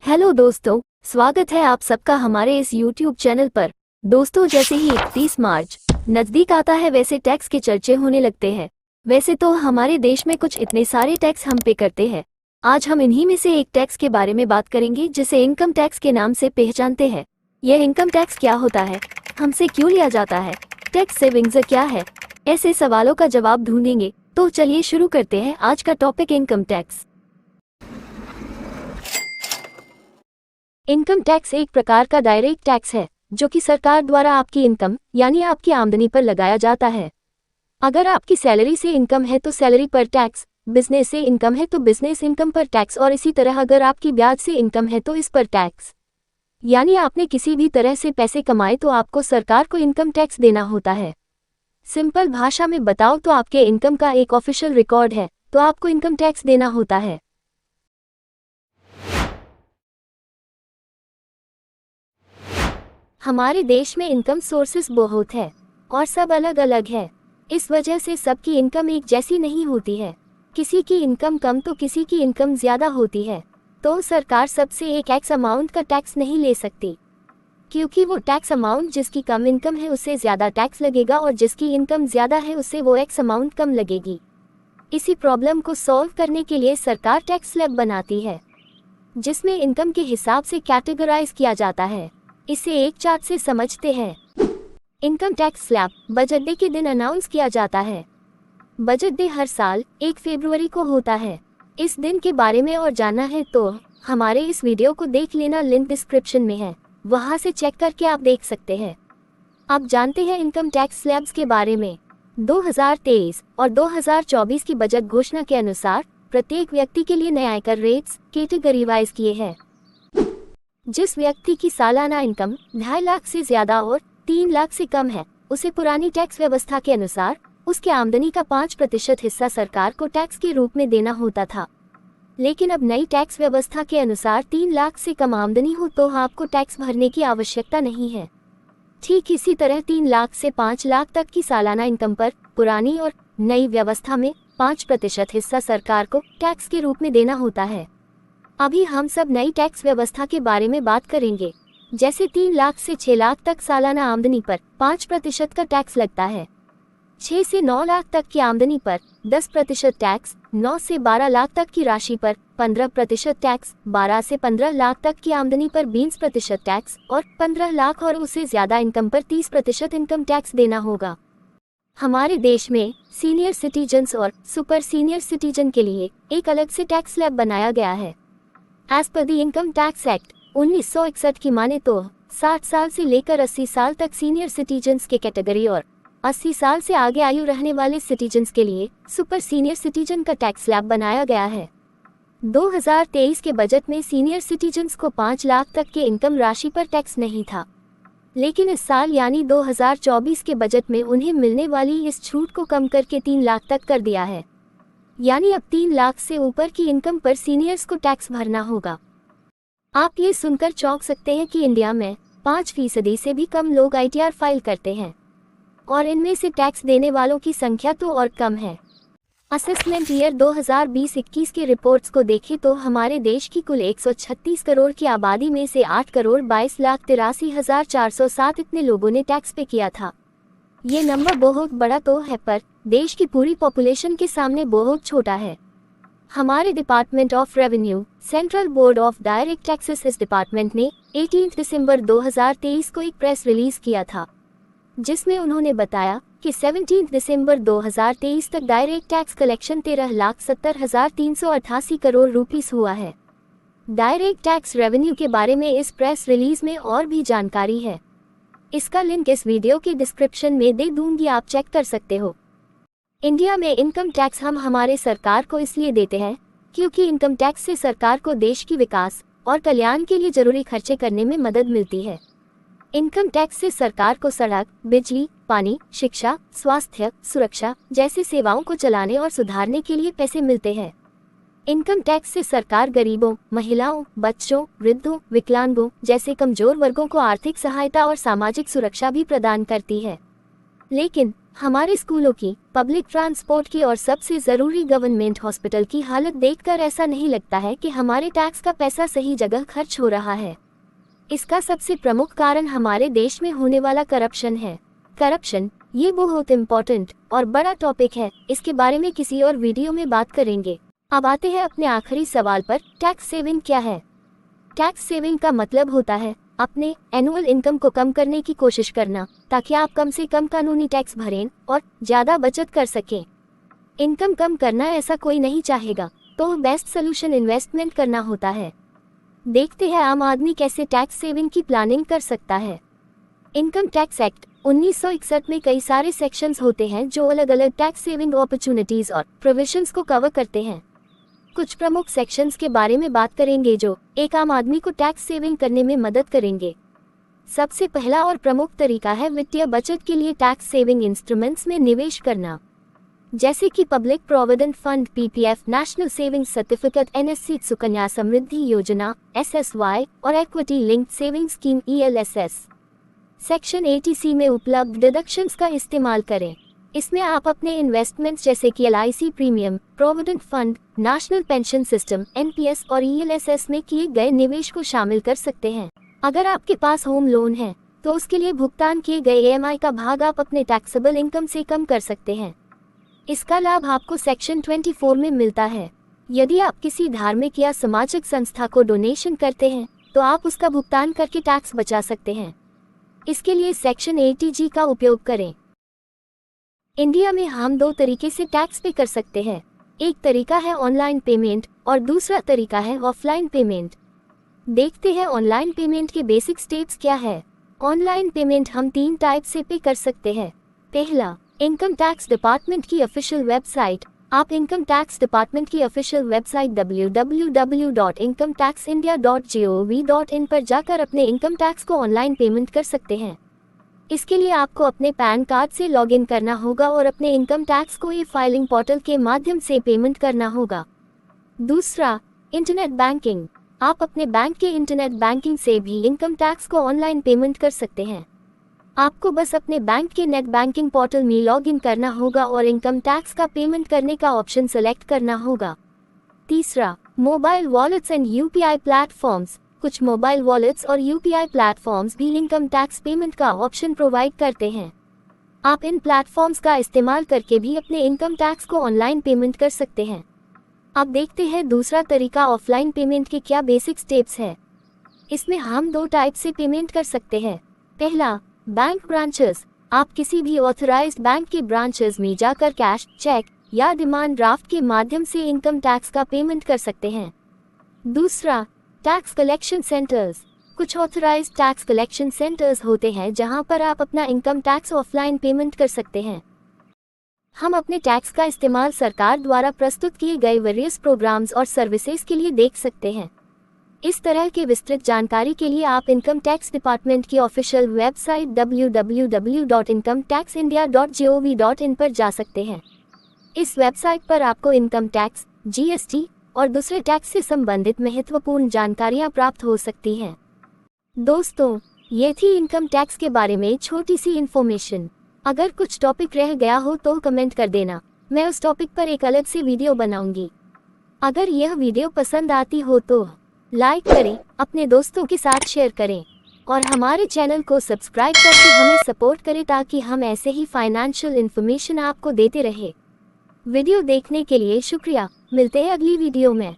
Hello दोस्तों, स्वागत है आप सबका हमारे इस YouTube चैनल पर। दोस्तों, जैसे ही 31 मार्च नज़दीक आता है वैसे टैक्स के चर्चे होने लगते हैं। वैसे तो हमारे देश में कुछ इतने सारे टैक्स हम पे करते हैं। आज हम इन्हीं में से एक टैक्स के बारे में बात करेंगे जिसे इनकम टैक्स के नाम से पहचानते हैं। यह इनकम टैक्स क्या होता है, हमसे क्यों लिया जाता है, टैक्स सेविंग्स क्या है, ऐसे सवालों का जवाब ढूंढेंगे। तो चलिए शुरू करते हैं आज का topic, income tax. Income tax एक प्रकार का डायरेक्ट टैक्स है जो कि सरकार द्वारा आपकी इनकम यानी आपकी आमदनी पर लगाया जाता है। अगर आपकी सैलरी से इनकम है तो सैलरी पर टैक्स, बिजनेस से इनकम है तो बिजनेस इनकम पर टैक्स, और इसी तरह अगर आपकी ब्याज से इनकम है तो इस पर टैक्स। यानी आपने किसी भी तरह से पैसे कमाए तो आपको सरकार को इनकम टैक्स देना होता है। सिंपल भाषा में बताओ तो आपके इनकम का एक ऑफिशियल रिकॉर्ड है तो आपको इनकम टैक्स देना होता है। हमारे देश में इनकम सोर्सेस बहुत है और सब अलग अलग है। इस वजह से सबकी इनकम एक जैसी नहीं होती है। किसी की इनकम कम तो किसी की इनकम ज़्यादा होती है, तो सरकार सबसे एक एक्स अमाउंट का टैक्स नहीं ले सकती, क्योंकि वो टैक्स अमाउंट जिसकी कम इनकम है उससे ज़्यादा टैक्स लगेगा और जिसकी इनकम ज़्यादा है उससे वो एक्स अमाउंट कम लगेगी। इसी प्रॉब्लम को सॉल्व करने के लिए सरकार टैक्स स्लैब बनाती है जिसमें इनकम के हिसाब से कैटेगराइज किया जाता है। इसे एक चार्ट से समझते हैं। Income tax slab budget day के दिन अनाउंस किया जाता है। बजट डे हर साल 1 फरवरी को होता है। इस दिन के बारे में और जानना है तो हमारे इस वीडियो को देख लेना, लिंक डिस्क्रिप्शन में है, वहां से चेक करके आप देख सकते हैं। अब जानते हैं इनकम टैक्स स्लैब्स के बारे में। 2023 और 2024 की बजट घोषणा के अनुसार प्रत्येक व्यक्ति के लिए नए आयकर रेट्स कैटेगरीवाइज किए हैं। जिस व्यक्ति की सालाना इनकम 2.5 लाख से ज्यादा और 3 लाख से कम है, उसे पुरानी टैक्स व्यवस्था के अनुसार उसके आमदनी का 5% हिस्सा सरकार को टैक्स के रूप में देना होता था। लेकिन अब नई टैक्स व्यवस्था के अनुसार 3 लाख से कम आमदनी हो तो आपको टैक्स भरने की आवश्यकता नहीं है। ठीक इसी तरह 3 लाख से 5 लाख तक की सालाना इनकम पर पुरानी और नई व्यवस्था में 5% हिस्सा सरकार को टैक्स के रूप में देना होता है। अभी हम सब नई टैक्स व्यवस्था के बारे में बात करेंगे। जैसे 3 लाख से 6 लाख तक सालाना आमदनी पर 5% का टैक्स लगता है। 6 से 9 लाख तक की आमदनी पर 10% टैक्स, 9 से 12 लाख तक की राशि पर 15% टैक्स, 12 से 15 लाख तक की आमदनी पर 20% टैक्स और 15 लाख और उससे ज्यादा इनकम पर 30% इनकम टैक्स देना होगा। हमारे देश में सीनियर सिटीजन्स और सुपर सीनियर सिटीजन के लिए एक अलग से टैक्स स्लैब बनाया गया है। As per the income tax act 1961 की माने तो 60 साल से लेकर 80 साल तक सीनियर सिटीजन्स के कैटेगरी और 80 साल से आगे आयु रहने वाले सिटीजन्स के लिए सुपर सीनियर सिटीजन का टैक्स स्लैब बनाया गया है। 2023 के बजट में सीनियर सिटीजन्स को 5 लाख तक के इनकम राशि पर टैक्स नहीं था, लेकिन इस साल यानी 2024 के बजट में उन्हें मिलने वाली इस छूट को कम करके 3 लाख तक कर दिया है। यानी अब 3 लाख से ऊपर की इनकम पर सीनियर्स को टैक्स भरना होगा। आप ये सुनकर चौंक सकते हैं कि इंडिया में 5% से भी कम लोग ITR फाइल करते हैं और इनमें से टैक्स देने वालों की संख्या तो और कम है। असेसमेंट ईयर 2020-21 की रिपोर्ट्स को देखें तो हमारे देश की कुल 136 करोड़ की आबादी में से 8,22,83,407 इतने लोगों ने टैक्स पे किया था। ये नंबर बहुत बड़ा तो है, पर देश की पूरी पॉपुलेशन के सामने बहुत छोटा है। हमारे department of revenue, central board of direct taxes, इस डिपार्टमेंट ने 18 दिसंबर 2023 को एक प्रेस रिलीज किया था जिसमें उन्होंने बताया कि 17 दिसंबर 2023 तक direct tax collection 13,70,388 crore rupees हुआ है। डायरेक्ट टैक्स रेवेन्यू के बारे में इस प्रेस रिलीज में और भी जानकारी है। इसका लिंक इस वीडियो के डिस्क्रिप्शन में दे दूंगी, आप चेक कर सकते हो। इंडिया में इनकम टैक्स हम हमारे सरकार को इसलिए देते हैं क्योंकि इनकम टैक्स से सरकार को देश की विकास और कल्याण के लिए जरूरी खर्चे करने में मदद मिलती है। इनकम टैक्स से सरकार को सड़क, बिजली, पानी, शिक्षा, स्वास्थ्य, सुरक्षा जैसी सेवाओं को चलाने और सुधारने के लिए पैसे मिलते हैं। इनकम टैक्स से सरकार गरीबों, महिलाओं, बच्चों, वृद्धों, विकलांगों जैसे कमजोर वर्गों को आर्थिक सहायता और सामाजिक सुरक्षा भी प्रदान करती है। लेकिन हमारे स्कूलों की, पब्लिक ट्रांसपोर्ट की और सबसे ज़रूरी गवर्नमेंट हॉस्पिटल की हालत देखकर ऐसा नहीं लगता है कि हमारे टैक्स का पैसा सही जगह खर्च हो रहा है। इसका सबसे प्रमुख कारण हमारे देश में होने वाला करप्शन है। करप्शन, ये बहुत इम्पोर्टेंट और बड़ा टॉपिक है, इसके बारे में किसी और वीडियो में बात करेंगे। अब आते हैं अपने आखिरी सवाल पर, टैक्स सेविंग क्या है? टैक्स सेविंग का मतलब होता है अपने एनुअल इनकम को कम करने की कोशिश करना, ताकि आप कम से कम कानूनी टैक्स भरें और ज़्यादा बचत कर सकें। इनकम कम करना ऐसा कोई नहीं चाहेगा, तो बेस्ट सोल्यूशन इन्वेस्टमेंट करना होता है। देखते हैं आम आदमी कैसे टैक्स सेविंग की प्लानिंग कर सकता है। इनकम टैक्स एक्ट 1961 में कई सारे सेक्शंस होते हैं जो अलग अलग टैक्स सेविंग अपॉर्चुनिटीज और प्रोविजंस को कवर करते हैं। कुछ प्रमुख सेक्शंस के बारे में बात करेंगे जो एक आम आदमी को टैक्स सेविंग करने में मदद करेंगे। सबसे पहला और प्रमुख तरीका है वित्तीय बचत के लिए टैक्स सेविंग इंस्ट्रूमेंट्स में निवेश करना, जैसे कि public provident fund PPF, national savings certificate NSC, Sukanya Samriddhi Yojana SSY और equity linked saving scheme ELSS. Section 80C में उपलब्ध डिडक्शंस का इस्तेमाल करें। इसमें आप अपने इन्वेस्टमेंट्स जैसे कि LIC premium, provident fund, national pension system NPS और ईएलएसएस में किए गए निवेश को शामिल कर सकते हैं। अगर आपके पास होम लोन है तो उसके लिए भुगतान किए गए ईएमआई का भाग आप अपने टैक्सेबल इनकम से कम कर सकते हैं। इसका लाभ आपको सेक्शन 24 में मिलता है। यदि आप किसी धार्मिक या सामाजिक संस्था को डोनेशन करते हैं तो आप उसका भुगतान करके टैक्स बचा सकते हैं। इसके लिए सेक्शन 80G का उपयोग करें। इंडिया में हम दो तरीके से टैक्स पे कर सकते हैं। एक तरीका है ऑनलाइन पेमेंट और दूसरा तरीका है ऑफलाइन पेमेंट। देखते हैं ऑनलाइन पेमेंट के बेसिक स्टेप्स क्या है। ऑनलाइन पेमेंट हम 3 टाइप से पे कर सकते हैं। पहला, इनकम टैक्स डिपार्टमेंट की ऑफिशियल वेबसाइट। आप इनकम टैक्स डिपार्टमेंट की ऑफिशियल वेबसाइट www.incometaxindia.gov.in पर जाकर अपने इनकम टैक्स को ऑनलाइन पेमेंट कर सकते हैं। इसके लिए आपको अपने पैन कार्ड से लॉगिन करना होगा और अपने इनकम टैक्स को ई फाइलिंग पोर्टल के माध्यम से पेमेंट करना होगा। दूसरा, इंटरनेट बैंकिंग। आप अपने बैंक के इंटरनेट बैंकिंग से भी इनकम टैक्स को ऑनलाइन पेमेंट कर सकते हैं। आपको बस अपने बैंक के नेट बैंकिंग पोर्टल में लॉगिन करना होगा और इनकम टैक्स का पेमेंट करने का ऑप्शन सेलेक्ट करना होगा। तीसरा, mobile wallets and UPI platforms. कुछ मोबाइल वॉलेट्स और यूपीआई प्लेटफॉर्म्स भी इनकम टैक्स पेमेंट का ऑप्शन प्रोवाइड करते हैं। आप इन प्लेटफॉर्म्स का इस्तेमाल करके भी अपने इनकम टैक्स को ऑनलाइन पेमेंट कर सकते हैं। अब देखते हैं दूसरा तरीका ऑफलाइन पेमेंट के क्या बेसिक स्टेप्स है। इसमें हम 2 टाइप से पेमेंट कर सकते हैं। पहला, बैंक ब्रांचेस। आप किसी भी ऑथराइज्ड बैंक के ब्रांचेस में जाकर कैश, चेक या डिमांड ड्राफ्ट के माध्यम से इनकम टैक्स का पेमेंट कर सकते हैं। दूसरा, टैक्स कलेक्शन सेंटर्स। कुछ ऑथराइज्ड टैक्स कलेक्शन सेंटर्स होते हैं जहां पर आप अपना इनकम टैक्स ऑफलाइन पेमेंट कर सकते हैं। हम अपने टैक्स का इस्तेमाल सरकार द्वारा प्रस्तुत किए गए वेरियस प्रोग्राम्स और सर्विसेज के लिए देख सकते हैं। इस तरह के विस्तृत जानकारी के लिए आप इनकम टैक्स डिपार्टमेंट की ऑफिशियल वेबसाइट www.incometaxindia.gov.in पर जा सकते हैं। इस वेबसाइट पर आपको इनकम टैक्स, जीएसटी और दूसरे टैक्स से संबंधित महत्वपूर्ण जानकारियां प्राप्त हो सकती हैं। दोस्तों, ये थी इनकम टैक्स के बारे में छोटी सी इन्फॉर्मेशन। अगर कुछ टॉपिक रह गया हो तो कमेंट कर देना, मैं उस टॉपिक पर एक अलग से वीडियो बनाऊंगी। अगर यह वीडियो पसंद आती हो तो लाइक करें, अपने दोस्तों के साथ शेयर करें और हमारे चैनल को सब्सक्राइब करके हमें सपोर्ट करें ताकि हम ऐसे ही फाइनेंशियल इन्फॉर्मेशन आपको देते रहे। वीडियो देखने के लिए शुक्रिया। मिलते हैं अगली वीडियो में।